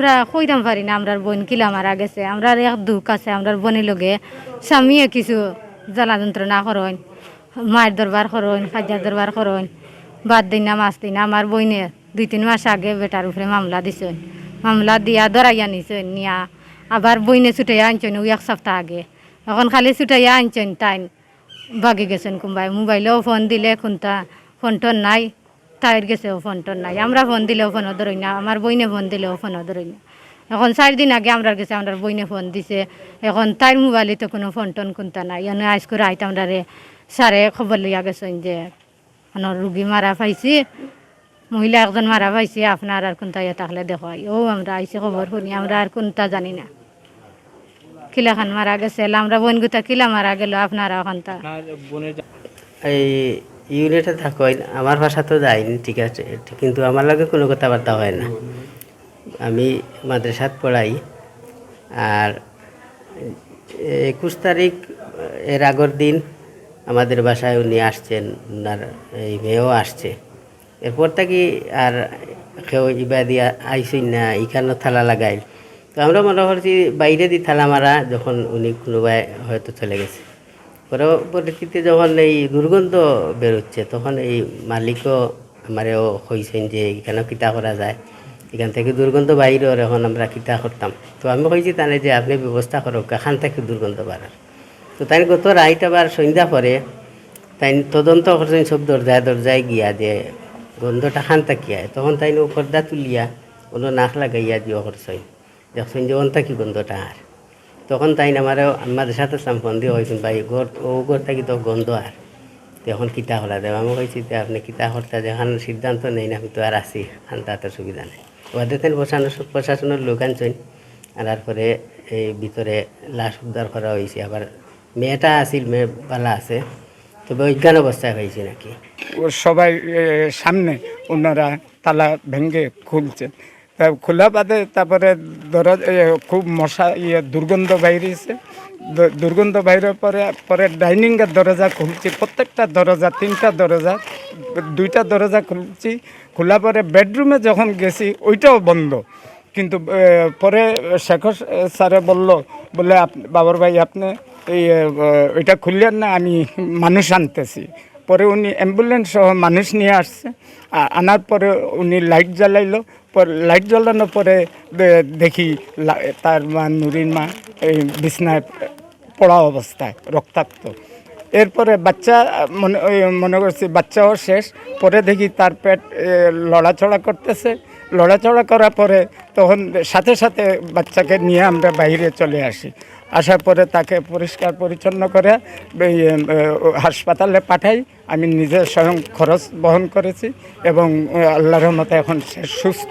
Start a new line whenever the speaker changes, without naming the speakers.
আমরা কইতাম পারি না আমরার বোন কিলা মারা গেছে আমরার এক দুঃখ আছে আমরার বোনের লগে স্বামীয়ে কিছু জ্বালা যন্ত্রণা করেন মায়ের দরবার করেন খাজার দরবার করেন বাদ দিন না মাছ দিন আমার বইনে 2-3 মাস আগে বেটার উপরে মামলা দিছেন মামলা দিয়া ধরাইয়া নিছেন নিয়া আবার বইনে ছুটাইয়া আনছেন ওই 1 সপ্তাহ আগে এখন খালি ছুটাইয়া আনছেন তাই বাগি গেছেন কোনবাই মোবাইলেও ফোন দিলে কোনটা ফোন টোন নাই তাইর গেছেও ফোন টোন নাই আমরা ফোন দিলেও ফোনও ধরই না আমার বইনে ফোন দিলেও ফোনও ধরই না এখন 4 দিন আগে আমরা গেছে আমরা বইনে ফোন দিছে এখন তাইর মোবাইলে তো কোনো ফোন টোন কোনটা নাই এনে আজ করে আইতে আমরা সারে খবর লইয়া গেছেন যে আমার রুগী মারা পাইছি মহিলা একজন মারা পাইছি আপনার আর কোনটা ইয়ে থাকলে দেখো ও আমরা আইসি খবর শুনি আমরা আর কোনটা জানি না কিলাখান মারা গেছে আমরা বোন গুতা কিলা মারা গেল আপনারা ওখানটা
এই ইউনিটে থাকেন আমার ভাষা তো যায়নি ঠিক আছে কিন্তু আমার লগে কোনো কথাবার্তা হয় না আমি মাদ্রাসাত পড়াই আর 21 তারিখ এর আগের দিন আমাদের বাসায় উনি আসছেন ওনার এই মেয়েও আসছে এরপর থেকে আর কেউ ইবা দিয়া আইসই না এখানে থালা লাগাই তো আমরা মনে করছি বাইরে দিয়ে থালা মারা যখন উনি কোনোবাই হয়তো চলে গেছে পরবর্তীতে যখন এই দুর্গন্ধ বেরোচ্ছে তখন এই মালিকও আমারও হয়েছেন যে এখানেও কিতা করা যায় এখান থেকে দুর্গন্ধ বাইরেও এখন আমরা কিতা করতাম তো আমি কইছি তাহলে যে আপনি ব্যবস্থা করুক এখান থেকে দুর্গন্ধ বাড়ার তো তাই গত রাইট আবার সন্ধ্যা পরে তাই তদন্ত করছেন সব দরজায় গিয়া যে গন্ধটা খান তাকিয়ায় তখন তাই পর্দা তুলিয়া কোনো নাক লাগাইয়া দিও করছেন দেখছেন যে অন্তা কি গন্ধটা আর তখন তাই আমাদের সাথে ফোন দিয়ে হয়েছেন ভাই ঘর থাকি তো গন্ধ আর তখন কিতা হলা দেব আমি কইছি যে আপনি কিতা করতে যখন সিদ্ধান্ত নেই না আমি তো আর আসি আনতে সুবিধা নেই ওদের প্রশাসনের লোক আনছেন আনার পরে এই ভিতরে লাশ উদ্ধার করা হয়েছে আবার মেয়েটা আসিল মেয়ে পালা আছে তবে অজ্ঞান অবস্থায় হয়েছে নাকি
সবাই সামনে ওনারা তালা ভেঙে খুলছে তা খোলা বাদে তারপরে খুব মশা দুর্গন্ধ বাইরেছে দুর্গন্ধ বাইরের পরে ডাইনিংয়ের দরজা খুলছি প্রত্যেকটা দরজা 3টা দরজা 2টা দরজা খুলছি খোলা পরে বেডরুমে যখন গেছি ওইটাও বন্ধ কিন্তু পরে শেখর স্যারে বলে বাবর ভাই আপনি এই ওইটা খুললেন না আমি মানুষ আনতেছি পরে উনি অ্যাম্বুলেন্স সহ মানুষ নিয়ে আসছে আনার পরে উনি লাইট জ্বালাইলো লাইট জ্বালানোর পরে দেখি তার মা নুরির মা এই বিছনায় পড়া অবস্থায় রক্তাক্ত এরপরে বাচ্চা মনে করছি বাচ্চাও শেষ পরে দেখি তার পেট লড়াচড়া করতেছে লড়াচড়া করার পরে তখন সাথে সাথে বাচ্চাকে নিয়ে আমরা বাইরে চলে আসি আসার পরে তাকে পরিষ্কার পরিচ্ছন্ন করে হাসপাতালে পাঠাই আমি নিজে স্বয়ং খরচ বহন করেছি এবং আল্লাহর রহমতে এখন সে সুস্থ